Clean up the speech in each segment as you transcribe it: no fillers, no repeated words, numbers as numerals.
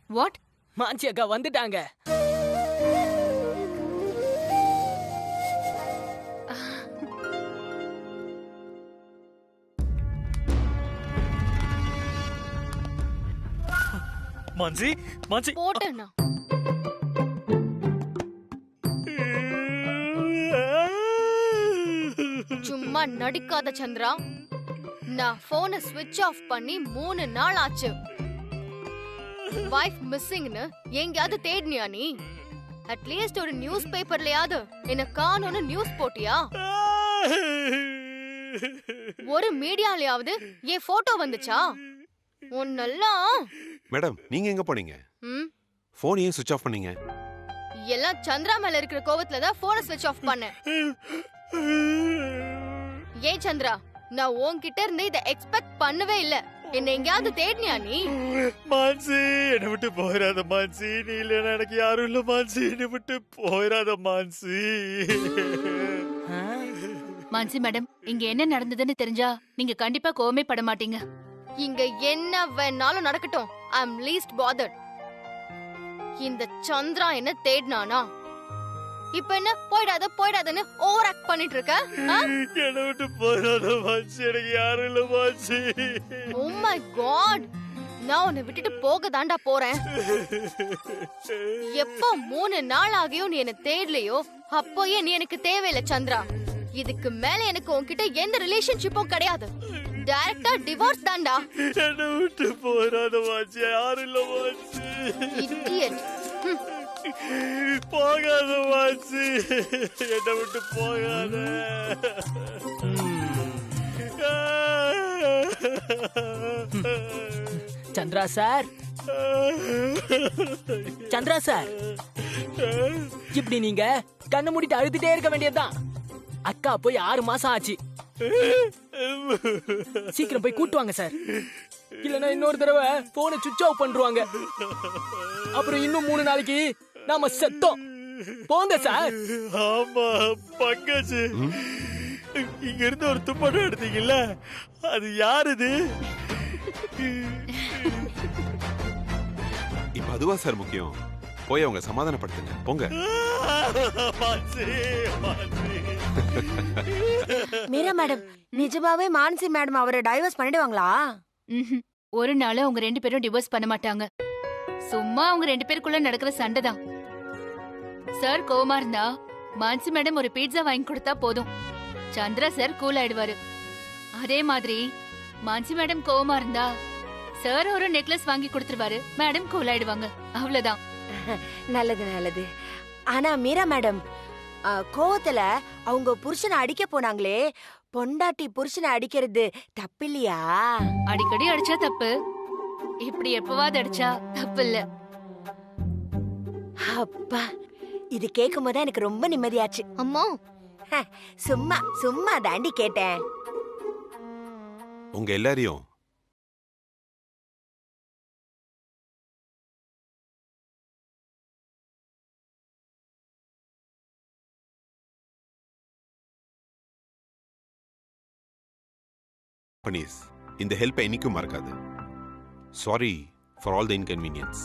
What? Mansi அக்கா வந்துட்டாங்க. மான்சி மான்சி போட்டேனா? சும்மா நடிக்காத சந்திரா. நான் போனை ஸ்விட்ச் ஆஃப் பண்ணி 3 நாள் ஆச்சு. வைஃப் மிஸ்ஸிங்னு எங்கயாவது தேடினியா நீ? அட்லீஸ்ட் ஒரு நியூஸ் பேப்பர்லயாவது என்ன காணோன்னு நியூஸ் போட்டியா? ஒரு மீடியாலயாவது என் போட்டோ வந்துச்சா? உன்னெல்லாம். மேடம், நீங்க எங்க போனீங்க? போன் ஏன் சுவிட்ச் ஆஃப் பண்ணீங்க? எல்லாம் சந்திரா மேல இருக்கிற கோவத்துல தான் போனை ஸ்விட்ச் ஆஃப் பண்ணேன். ஏன் சந்திரா, நான் உன்கிட்ட இருந்து இதை எக்ஸ்பெக்ட் பண்ணவே இல்ல. என்ன எங்கயாவது தேடினியா நீ? மான்சி, என்னை விட்டு போயிடாத மான்சி. நீ இல்லைன்னா எனக்கு யாரும் இல்ல மான்சி. என்னை விட்டு போயிடாத மான்சி. மான்சி மேடம், இங்க என்ன நடந்ததுன்னு தெரிஞ்சா நீங்க கண்டிப்பா கோவமே பட மாட்டீங்க. இங்க என்ன வேணாலும் நடக்கட்டும். ஐ அம் லீஸ்ட் பாதர்ட். இந்த சந்திரா என்ன தேடினானா? இப்ப என்ன போயிடாத போயிடாதன்னு ஓவர் ஆக்ட் பண்ணிட்டு இருக்க? என்னை விட்டு போயிடாத மான்சி. எனக்கு யாரும் இல்ல மான்சி. ஓ மை காட், நான் உன்னை விட்டுட்டு போக தாண்டா போறேன். எப்போ 3 நாள் ஆகியும் நீ என்ன தேடலையோ அப்போயே நீ எனக்கு தேவையில்லை சந்திரா. இதுக்கு மேல எனக்கு உன்கிட்ட எந்த ரிலேஷன்ஷிப்பும் கிடையாது. டைரக்டா டிவோர்ஸ் தாண்டா. என்னை விட்டு போயிடாத மான்சி. யாரும் இல்ல மான்சி. இடியட். போகாத மான்சி. என்னை விட்டு போகாத. சந்திரா சார், சந்திரா சார், இப்படி நீங்க கண்ணை மூடிட்டு அழுதுட்டே இருக்க வேண்டியதுதான். அக்கா போய் 6 மாசம் ஆச்சு. சீக்கிரம் போய் கூட்டு வாங்க சார். இல்லன்னா இன்னொரு தடவை போனை சுவிட்ச் ஆஃப் பண்றாங்க. அப்புறம் இன்னும் 3 நாளைக்கு நாம செத்தோம். போங்க சார். ஆமா பங்கஜ், இங்க இருந்து ஒரு துப்பாட்டம் எடுத்தீங்கல்ல, அது யாருது? இப்ப அதுவா சார் முக்கியம்? போய் அவங்க சமாதானப்படுத்துங்க. போங்க. மீரா மேடம், நிஜமாவே மான்சி மேடம் அவரை டைவர்ஸ் பண்ணிடுவாங்களா? ஒரு நாள் அவங்க 2 பேரும் டிவோர்ஸ் பண்ண மாட்டாங்க. சும்மா அவங்க 2 பேருக்குள்ள நடக்கிற சண்டை தான். சார் கோவமா இருந்தா மான்சி மேடம் ஒரு பீட்சா வாங்கி கொடுத்தா போதும், சந்திரா சார் கூல் ஆயிடுவாரு. அதே மாதிரி மான்சி மேடம் கோவமா இருந்தா சார் ஒரு நெக்லஸ் வாங்கி கொடுத்துருவாரு, மேடம் கூல் ஆயிடுவாங்க. அவ்வளவுதான். நல்லது நல்லது. ஆனா மீரா மேடம், கோவத்துல அவங்க புருஷனை அடிக்க போனாங்களே, பொண்டாட்டி புருஷனை அடிக்கிறது தப்பு இல்லையா? அடிக்கடி அடிச்சா தப்பு, இப்படி எப்பவாது அடிச்சா தப்பு இல்ல. அப்பா, இது கேட்கும் போது எனக்கு ரொம்ப நிம்மதியாச்சு. அம்மா, சும்மா சும்மா தாண்டி கேட்டேன். உங்க எல்லாரையும் இந்த ஹெல்ப்பை என்னைக்கும் மறக்காது. Sorry for all the inconvenience.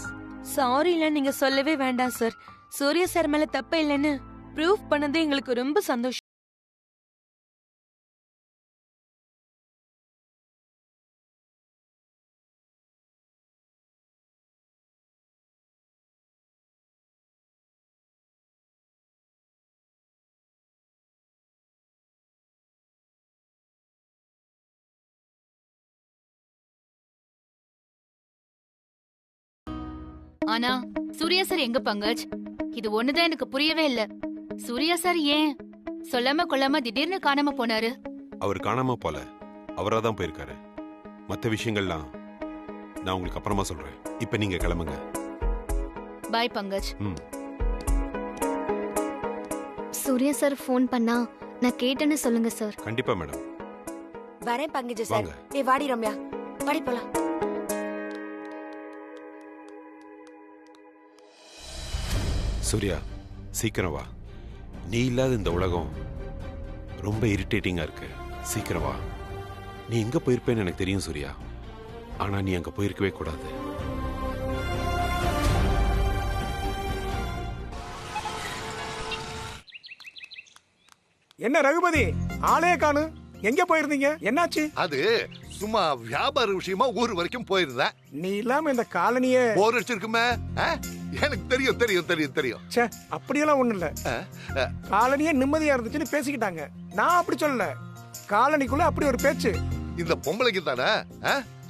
Sorry இல்ல நீங்க சொல்லவே வேண்டாம் சார். சூர்யா சார் மேல தப்பு இல்லைன்னு ப்ரூவ் பண்ணது எங்களுக்கு ரொம்ப சந்தோஷம். ஆனா சூர்யா சார் எங்க பங்கஜ்? இது ஒண்ணுதான் எனக்கு புரியவே இல்ல. சூர்யா சார் ஏன் சொல்லாம கொள்ளாம திடீர்னு காணாம போனாரு? அவர் காணாம போல, அவரா தான் போயிருக்காரு. மத்த விஷயங்கள்லாம் நான் உங்களுக்கு அப்புறமா சொல்றேன். இப்ப நீங்க கிளம்புங்க. பாய் பங்கஜ். சூர்யா சார் ஃபோன் பண்ணா நான் கேட்டேன்னு சொல்லுங்க சார். கண்டிப்பா மேடம். வரேன் பங்கஜ் சார். வாங்க. ஏய் வாடி ரம்யா, வாடி போலாம். சூர்யா, சீக்கிரம் வா. நீ இல்லாத இந்த உலகம் ரொம்ப இரிட்டேட்டிங்கா இருக்கு. சீக்கிரம் வா. நீ எங்க போயிருப்பேன்னு எனக்கு தெரியும் சூர்யா, ஆனா நீ அங்க போயிருக்கவே கூடாது. என்ன ரகுபதி, ஆளே காணு, எங்க போயிருந்தீங்க? என்னாச்சு? அது சும்மா வியாபார விஷயமா ஊர் வரைக்கும் போயிருந்தேன். நீ இல்லாம இந்த காலனியே போர் அடிச்சிருக்குமே. எனக்கு தெரியும் தெரியும் தெரியும் தெரியும். ச்சே, அப்படியெல்லாம் ஒண்ணு இல்ல. காலனியே நிம்மதியா இருந்துச்சுன்னு பேசிக்கிட்டாங்க. நான் அப்படி சொல்லல. காலனிக்குள்ள அப்படி ஒரு பேச்சு. இந்த பொம்பளைக்கு தானே,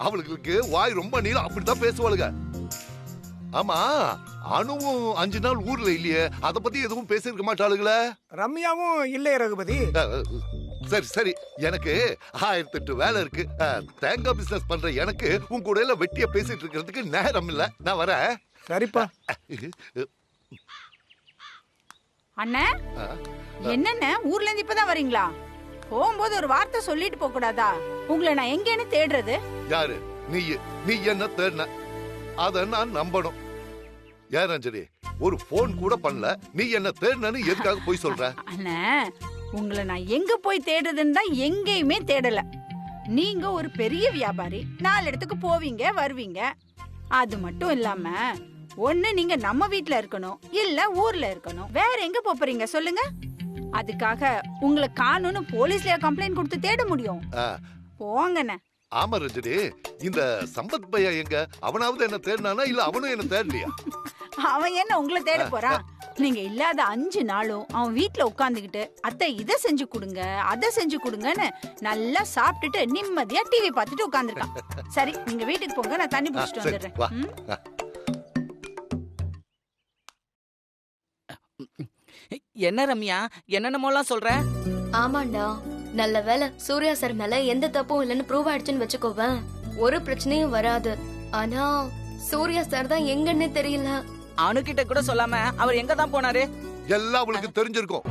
அவளுக்கு வாய் ரொம்ப நீளம், அப்படித்தான் பேசுவாளுங்க. ஆமா, அனுவும் 5 நாள் ஊர்ல இல்லையே, அத பத்தி எதுவும் பேசிருக்க மாட்டாளுங்களே. ரம்யாவும் இல்லையே ரகுபதி. சரி சரி, எனக்கு 1008 வேலை இருக்கு. தேங்காய் பிசினஸ் பண்ற எனக்கு உன் கூட எல்லாம் வெட்டியா பேசிட்டு இருக்கிறதுக்கு நேரம் இல்ல. நான் வரேன். சரிப்பா. அண்ணா, என்னண்ணே ஊர்ல இருந்து இப்பதான் வரீங்களா? போகும்போது ஒரு வார்த்தை சொல்லிட்டு போக கூடாதா? உங்களை நான் எங்கன்னு தேடுறது? யாரு நீ என்ன தேடின? அத நான் நம்பணும். ஏன் ரஞ்சனி, ஒரு போன் கூட பண்ணல, நீ என்ன தேடினு எதுக்காக போய் சொல்ற? அண்ணா, உங்களை நான் எங்க போய் தேடுறதுன்னு தான் எங்கேயுமே தேடல. நீங்க ஒரு பெரிய வியாபாரி, 4 இடத்துக்கு போவீங்க வருவீங்க. அது மட்டும் இல்லாம ஒண்ணு நீங்க நம்ம வீட்ல இருக்கணும், இல்ல ஊர்ல இருக்கணும். வேற எங்க போறீங்க சொல்லுங்க? அதுக்காக உங்களை காணும்னு போலீஸ்ல கம்ப்ளைண்ட் கொடுத்து தேட முடியும்? போங்கண்ணே. ஆமா ரஞ்சனி, இந்த சம்பத் பையா எங்க? அவனாவது என்ன தேடினானா, இல்ல அவனும் என்ன தேடலையா? அவன் என்ன உங்களை தேட போறான்? நீங்க இல்லாத 5 நாளும் அவன் வீட்டுல உட்காந்துக்கிட்டு அத்தை இதை செஞ்சு கொடுங்க அதை செஞ்சு கொடுங்கன்னு நல்லா சாப்பிட்டுட்டு நிம்மதியா டிவி பார்த்துட்டு உட்காந்துருக்கான். சரி, நீங்க வீட்டுக்கு போங்க, நான் தண்ணி பிடிச்சிட்டு வந்துடுறேன். என்ன ரம்யா, என்னென்னமோலாம் சொல்ற? ஆமாண்டா, நல்ல வேலை சூர்யா சார் மேல எந்த தப்பும் இல்லைன்னு ப்ரூவ் ஆயிடுச்சுன்னு வச்சுக்கோவேன், ஒரு பிரச்சனையும் வராது. ஆனா சூர்யா சார் தான் எங்கன்னு தெரியல. அணுகிட்ட கூட சொல்லாம அவர் எங்க தான் போனாரு? எல்லாம் அவளுக்கு தெரிஞ்சிருக்கும்.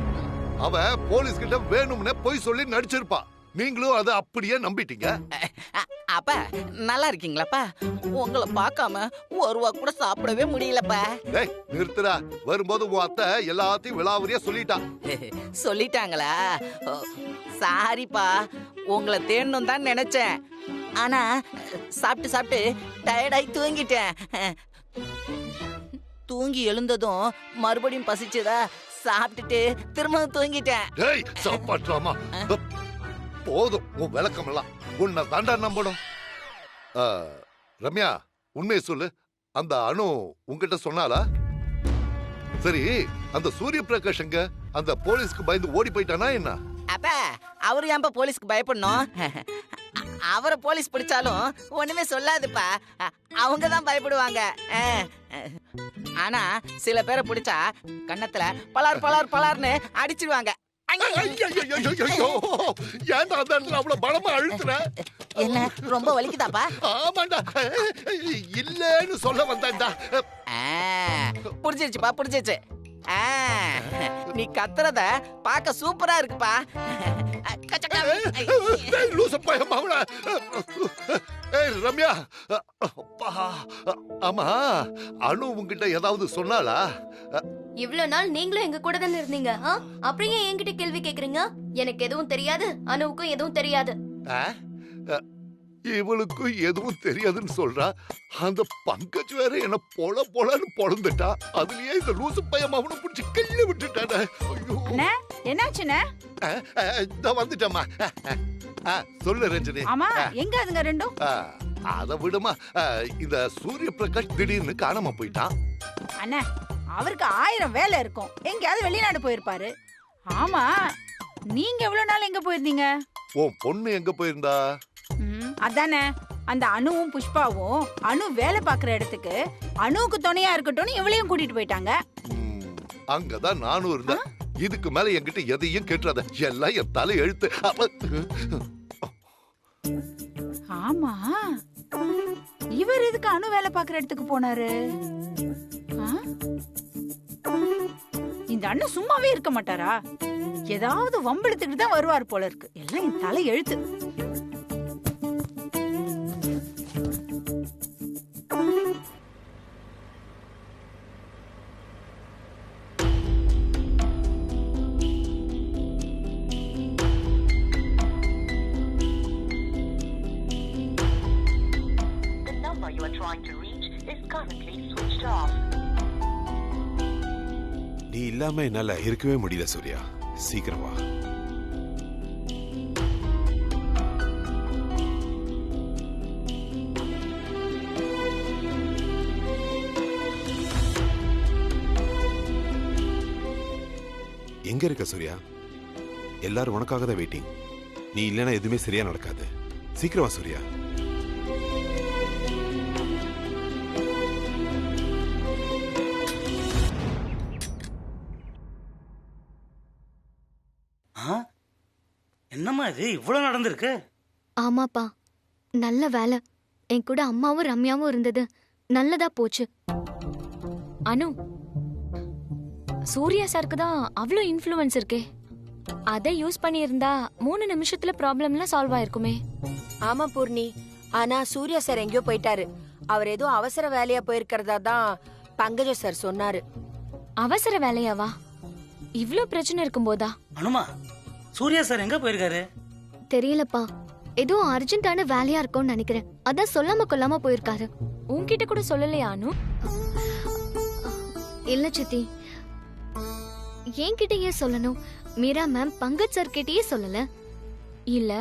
அவ போலீஸ் கிட்ட வேணும்னே போய் சொல்லி நடிச்சிருப்பா. நீங்களும் அதை அப்படியே நம்பிட்டீங்க. அப்பா நல்லா இருக்கீங்களாப்பா? உங்களை பார்க்காம ஒரு ரூபா கூட சாப்பிடவே முடியலப்பா. டேய் நிறுத்துடா, வரும்போது உன் அத்தை எல்லாத்தையும் விலாவரியா சொல்லிட்டா. சொல்லிட்டாங்களா? சாரிப்பா, உங்களை தேடணும் தான் நினைச்சேன். ஆனா சாப்பிட்டு சாப்பிட்டு டயர்டாய் தூங்கிட்டேன். தூங்கி எழுந்ததும் மறுபடியும் பசிச்சதா சாப்பிட்டுட்டு திரும்ப தூங்கிட்டேன். டேய் சாப்பாட்றாமா, போதும் உன் விளக்கம் எல்லாம். உன்னை தாண்டா நம்பணும். ரம்யா, உண்மையை சொல்லு, அந்த அணு உன்கிட்ட சொன்னாலா? சரி, அந்த சூரிய பிரகாஷ் எங்க? அந்த போலீஸ்க்கு பயந்து ஓடி போயிட்டானா என்ன? அப்ப அவரு ஏன்பா போலீஸ்க்கு பயப்படணும்? அவரை போலீஸ் பிடிச்சாலும் ஒண்ணுமே சொல்லாதுப்பா, அவங்க தான் பயப்படுவாங்க. ஆனா சில பேரை பிடிச்சா கன்னத்துல பலார் பலார் பலார்னு அடிச்சிருவாங்க. என்ன ரொம்ப வலிக்குதாப்பா? ஆமாண்டா, இல்லன்னு சொல்ல வந்தா. புடிச்சிருச்சுப்பா, புடிச்சிருச்சு. நீ கத்துறத பாக்க சூப்பரா இருக்குப்பா. ரம்யா, ஆமா அனு உங்ககிட்ட ஏதாவது சொன்னாளா? இவ்வளவு நாள் நீங்களும் எங்க கூட தானே இருந்தீங்க, அப்புறம் ஏன் என்கிட்ட கேள்வி கேக்குறீங்க? எனக்கு எதுவும் தெரியாது, அனுவுக்கும் எதுவும் தெரியாது. இவளுக்கும் எதுவும் தெரியாதுன்னு சொல்றா. அந்த பங்கஜ் வேற என்ன பொல பொலன்னு பொழந்துட்டா. அதுலயே இந்த லூசு பையன் அவனை பிடிச்சி கையில விட்டுட்டானே. என்னாச்சுண்ணே? வந்துட்டம்மா. சொல்லு ரஞ்சனி. ஆமா, எங்க அதுங்க ரெண்டும்? அத விடுமா, இந்த சூரிய பிரகாஷ் திடீர்னு காணாம போயிட்டான். அண்ணா, அவருக்கு 1000 வேலை இருக்கும், எங்கயாவது வெளிநாடு போயிருப்பாரு. ஆமா, நீங்க எவ்வளவு நாள் எங்க போயிருந்தீங்க? உன் பொண்ணு எங்க போயிருந்தா? அதானே, அந்த அனுவும் புஷ்பாவும் அனு வேலை பாக்குற இடத்துக்கு அனுவுக்கு துணையா இருக்கட்டும்னு இவளையும் கூட்டிட்டு போயிட்டாங்க. அங்கதான் நானும் இருந்தேன். இதுக்கு மேல என்கிட்ட எதையும் கேட்டுறாத, எல்லாம் என் தலை எழுத்து. ஆமா, இவர் எதுக்கு அனு வேலை பாக்குற இடத்துக்கு போனாரு? இந்த அண்ணன் சும்மாவே இருக்க மாட்டாரா? ஏதாவது வம்பிழுத்துக்கிட்டு தான் வருவார் போல இருக்கு. எல்லாம் என் தலை எழுத்து. நீ இல்லாம என்னால இருக்கவே முடியல சூர்யா. சீக்கிரம் வா. எங்க இருக்க சூர்யா? எல்லாரும் உனக்காக தான் வெயிட்டிங். நீ இல்லைன்னா எதுவுமே சரியா நடக்காது. சீக்கிரமா சூர்யா. என்னம்மா இது இவ்வளவு நடந்திருக்கு? ஆமாப்பா, நல்ல வேலை என் கூட அம்மாவும் ரம்யாவும் இருந்தது. நல்லதா போச்சு. அனு, சூர்யா சாருக்கு தான் அவ்வளோ இன்ஃப்ளூயன்ஸ் இருக்கே. அதை யூஸ் பண்ணியிருந்தா 3 நிமிஷத்துல ப்ராப்ளம்லாம் சால்வ் ஆயிருக்குமே. ஆமா பூர்ணி, ஆனா சூர்யா சார் எங்கேயோ போயிட்டாரு. அவர் ஏதோ அவசர வேலையா போயிருக்கிறதா தான் பங்கஜ சார் சொன்னாரு. அவசர வேலையாவா? இவ்ளோ பிரச்சனை இருக்கும்போதா? அனுமா, சூர்யா சார் எங்க போயிருக்காரு? தெரியலப்பா, ஏதோ அர்ஜென்ட்டான வேலையா இருக்கும்னு நினைக்கிறேன். அதான் சொல்லாம கொல்லாம போயிருக்காரு. உன்கிட்ட கூட சொல்லலையா அனு? இல்ல சித்தி, என்கிட்ட ஏன் சொல்லணும்? மீரா மேம் பங்கஜ் சார் கிட்டயே சொல்லல. இல்ல,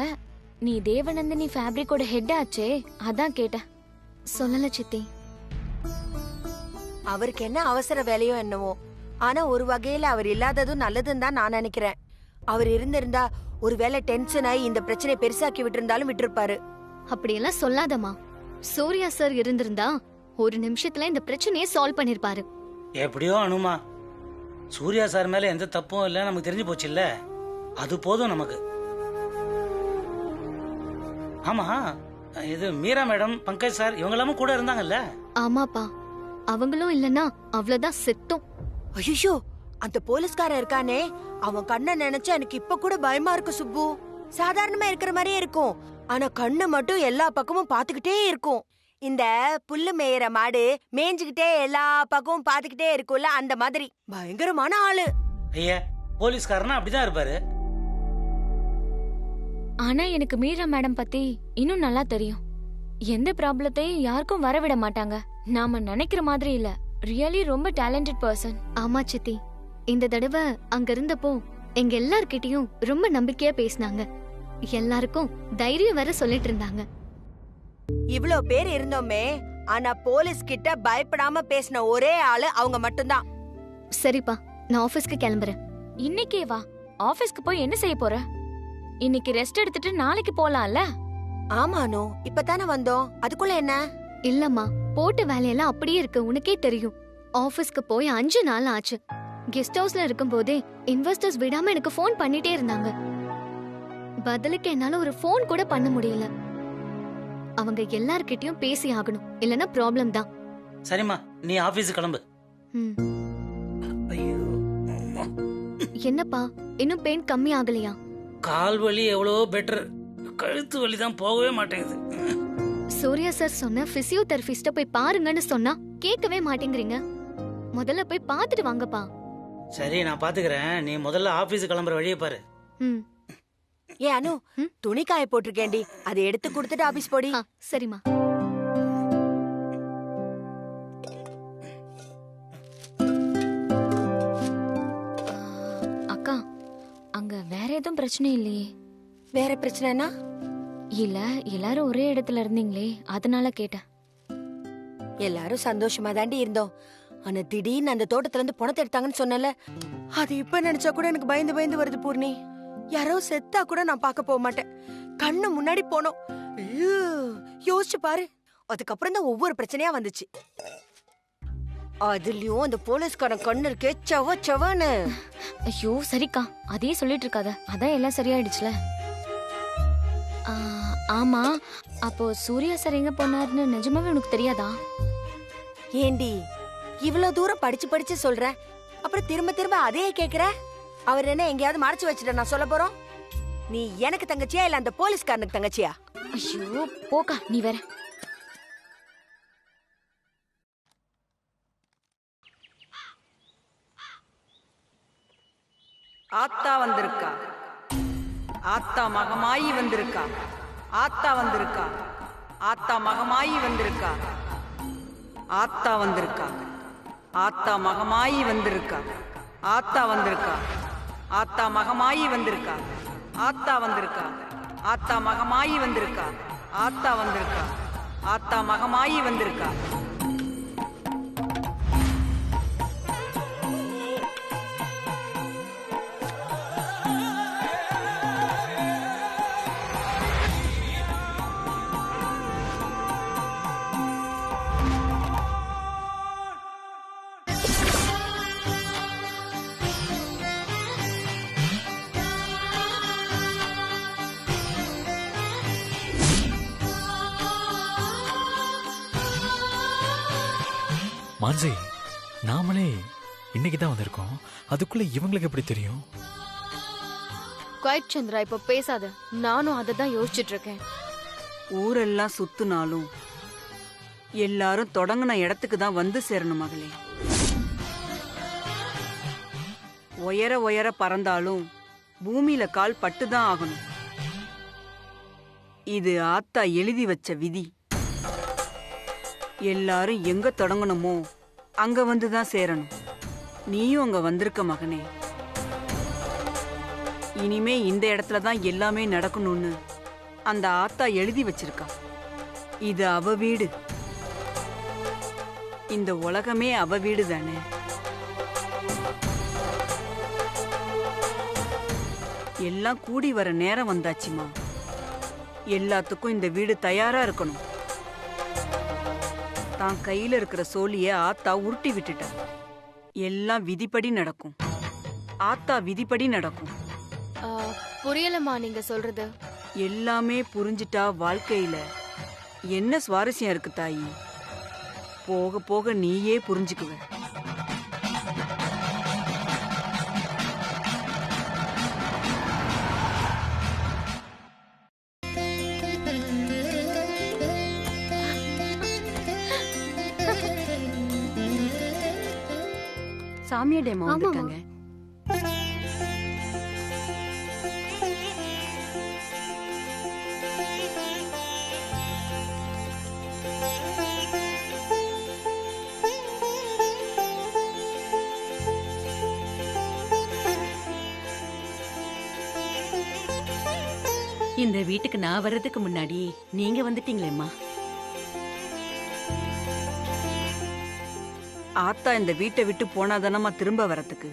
நீ தேவநந்தினி ஃபேப்ரிக்கோட ஹெட் ஆச்சே, அதான் கேட்டேன். சொல்லல சித்தி. அவருக்கு என்ன அவசர வேலையோ என்னவோ, ஆனா ஒரு வகையில அவர் இல்லாததும் நல்லதுன்னு தான் நான் நினைக்கிறேன். அவர் இருந்திருந்தா ஒருவேளை டென்ஷன் ஆகி இந்த பிரச்சனை பெருசாக்கி விட்டுருந்தாலும் விட்டுருப்பாரு. அப்படியெல்லாம் சொல்லாதம்மா. சூர்யா சார் இருந்திருந்தா 1 நிமிஷத்துல இந்த பிரச்சனையை சால்வ் பண்ணிருப்பாரு. எப்படியோ அனுமா, சூர்யா சார் மேல எந்த தப்பும் இல்ல, நமக்கு தெரிஞ்சு போச்சு இல்ல, அது போதும் நமக்கு. ஆமா, இது மீரா மேடம், பங்கஜ் சார் இவங்க எல்லாமே கூட இருந்தாங்கல்ல? ஆமாப்பா, அவங்களும் இல்லன்னா அவ்வளவுதான் செத்தோம். ஐயோ, அந்த போலீஸ்காரன் இருக்கானே, அவன் கண்ணை நினைச்சா எனக்கு இப்ப கூட பயமா இருக்கு சுப்பு. சாதாரணமா இருக்கிற மாதிரியே இருக்கும், ஆனா கண்ணு மட்டும் எல்லா பக்கமும் பாத்துக்கிட்டே இருக்கும். இந்த புல்லு மேயிற மாடு மேய்ஞ்சுக்கிட்டே எல்லா பக்கமும் பாத்துக்கிட்டே இருக்கும்ல, அந்த மாதிரி பயங்கரமான ஆளு. ஐயா, போலீஸ்காரனா அப்படிதான் இருப்பாரு. ஆனா எனக்கு மீரா மேடம் பத்தி இன்னும் நல்லா தெரியும். எந்த ப்ராப்ளத்தையும் யாருக்கும் வரவிட மாட்டாங்க. நாம நினைக்கிற மாதிரி இல்ல, ரியலி ரொம்ப டேலண்டட் பர்சன். ஆமா சித்தி, இந்த தடவை அங்க இருந்தப்போ எங்க எல்லார்கிட்டயும் ரொம்ப நம்பிக்கையா பேசினாங்க. எல்லாருக்கும் தைரியம் வேற சொல்லிட்டு இருந்தாங்க. இவ்ளோ பேர் இருந்தோமே, ஆனா போலீஸ் கிட்ட பயப்படாம பேசின ஒரே ஆளு அவங்க மட்டும்தான். சரிப்பா, நான் ஆபீஸ்க்கு கிளம்புறேன். இன்னைக்கே வா. ஆபீஸ்க்கு போய் என்ன செய்ய போற? இன்னைக்கு ரெஸ்ட் எடுத்துட்டு நாளைக்கு போலாம்ல? ஆமானோ, இப்பதானே வந்தோம், அதுக்குள்ள என்ன? இல்லம்மா, போட்ட வேலையெல்லாம் அப்படியே இருக்கு, உனக்கே தெரியும். ஆபீஸ்க்கு போய் 5 நாள் ஆச்சு. கெஸ்ட் ஹவுஸ்ல இருக்கும் போதே இன்வெஸ்டர்ஸ் விடாம எனக்கு ஃபோன் பண்ணிட்டே இருந்தாங்க. பதிலுக்கு என்னால ஒரு ஃபோன் கூட பண்ண முடியல. அவங்க எல்லார்கிட்டயும் பேசி ஆகணும், இல்லனா ப்ராப்ளம் தான். சரிம்மா, நீ ஆபீஸ் கிளம்பு. ஐயோ, என்னப்பா, இன்னும் பெயின் கம்மி ஆகலையா? கால் வலி எவ்வளவோ பெட்டர், கழுத்து வலி தான் போகவே மாட்டேங்குது. சூர்யா சார் சொன்ன பிசியோதெரபிஸ்ட போய் பாருங்கன்னு சொன்னா கேட்கவே மாட்டேங்கிறீங்க. முதல்ல போய் பார்த்துட்டு வாங்கப்பா. சரி, நான் பாத்துக்கிறேன். நீ முதல்ல ஆபீஸ் கிளம்புற வழியை பாரு. ஏ அனு, துணி காய போட்டிருக்கேன்டி, அதை எடுத்து கொடுத்துட்டு ஆபீஸ் போடி. சரிம்மா. அக்கா, அங்க வேற எதுவும் பிரச்சனை இல்லையே? வேற பிரச்சனைனா? இல்ல, எல்லாரும் ஒரே இடத்துல இருந்தீங்களே, அதனால கேட்டேன். எல்லாரும் சந்தோஷமா தாண்டி இருந்தோம். ஆனா திடீர்னு அந்த தோட்டத்துல இருந்து பணத்தை எடுத்தாங்கன்னு சொன்னல, அது இப்ப நினைச்சா கூட எனக்கு பயந்து பயந்து வருது பூர்ணி. யாரோ செத்தா கூட நான் பார்க்க போக மாட்டேன், கண்ணு முன்னாடி போனோம். யோசிச்சு பாரு. அதுக்கப்புறம் தான் ஒவ்வொரு பிரச்சனையா வந்துச்சு. அதுலயும் அந்த போலீஸ்காரன் கண்ணு இருக்கே, செவ செவன்னு. ஐயோ சரிக்கா, அதே சொல்லிட்டு இருக்காத, அதான் எல்லாம் சரியாயிடுச்சுல. ஆமா, அப்போ சூர்யா சார் எங்க போனாருன்னு நிஜமாவே உனக்கு தெரியாதா? ஏண்டி இவ்வளவு தூரம் படிச்சு படிச்சு சொல்ற, அப்புறம் திரும்ப திரும்ப அதே கேக்குற? அவர் என்ன எங்கேயாவது மறைச்சு வச்சுட்ட நான் சொல்ல போறோம்? நீ எனக்கு தங்கச்சியா இல்ல அந்த போலீஸ்காரனுக்கு தங்கச்சியா? ஐயோ போக்கா, நீ வேற. ஆத்தா வந்திருக்கா, ஆத்தா மகமாயி வந்திருக்கா, ஆத்தா வந்திருக்கா, ஆத்தா மகமாயி வந்திருக்கா, ஆத்தா வந்திருக்கா, ஆத்தா மகமாயி வந்திருக்கா, ஆத்தா வந்திருக்கா, ஆத்தா மகமாயி வந்திருக்கா, ஆத்தா வந்திருக்கா, ஆத்தா மகமாயி வந்திருக்கா, ஆத்தா வந்திருக்கா, ஆத்தா மகமாயி வந்திருக்கா. மான்சி, நாமளே இன்னைக்கு தான் வந்திருக்கோம், அதுக்குள்ள இவங்களுக்கு எப்படி தெரியும்? குவைட் சந்திரா, இப்ப பேசாத. நானும் அதை தான் யோசிச்சுட்டு இருக்கேன். ஊரெல்லாம் சுத்துனாலும் எல்லாரும் தொடங்கின இடத்துக்கு தான் வந்து சேரணும் மகளே. உயர உயர பறந்தாலும் பூமியில கால் பட்டுதான் ஆகணும். இது ஆத்தா எழுதி வச்ச விதி. எல்லாரும் எங்க தொடங்கணுமோ அங்க வந்துதான் சேரணும். நீயும் அங்க வந்திருக்க மகனே. இனிமே இந்த இடத்துல தான் எல்லாமே நடக்கணும்னு அந்த ஆத்தா எழுதி வச்சிருக்கா. இது அவ வீடு. இந்த உலகமே அவ வீடு தானே. எல்லாம் கூடி வர நேரம் வந்தாச்சுமா. எல்லாத்துக்கும் இந்த வீடு தயாரா இருக்கணும். தான் கையில இருக்கிற சோழிய ஆத்தா உருட்டி விட்டுட்டா. எல்லாம் விதிப்படி நடக்கும். ஆத்தா விதிப்படி நடக்கும். புரியலமா நீங்க சொல்றது. எல்லாமே புரிஞ்சிட்டா வாழ்க்கையில என்ன சுவாரஸ்யம் இருக்கு தாயி? போக போக நீயே புரிஞ்சுக்குவ. சாமியடேமா வந்திருக்காங்க. இந்த வீட்டுக்கு நான் வர்றதுக்கு முன்னாடி நீங்க வந்துட்டீங்களேம்மா. ஆத்தா இந்த வீட்டை விட்டு போனாதானமா திரும்ப வரத்துக்கு.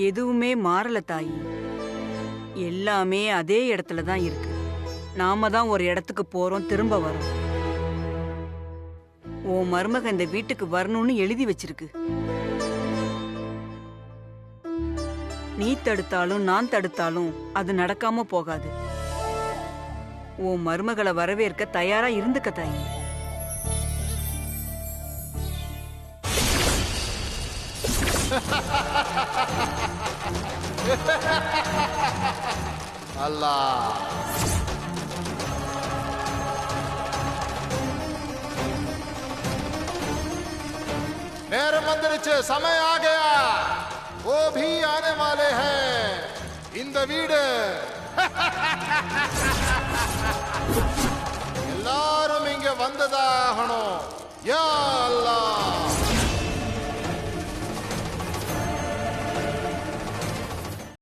எதுவுமே மாறல தாயி. எல்லாமே அதே இடத்துல தான் இருக்கு. நாம தான் ஒரு இடத்துக்கு போறோம், திரும்ப வரோம். உன் மருமக இந்த வீட்டுக்கு வரணும்னு எழுதி வச்சிருக்கு. நீ தடுத்தாலும் நான் தடுத்தாலும் அது நடக்காம போகாது. உன் மருமகளை வரவேற்க தயாரா இருந்துக்க தாயி. அல்லாஹ் நேரம் வந்துருச்சு, समय आ गया, वो भी आने वाले हैं. இந்த வீடு எல்லாரும் இங்க வந்ததாகணும். யா அல்லாஹ்.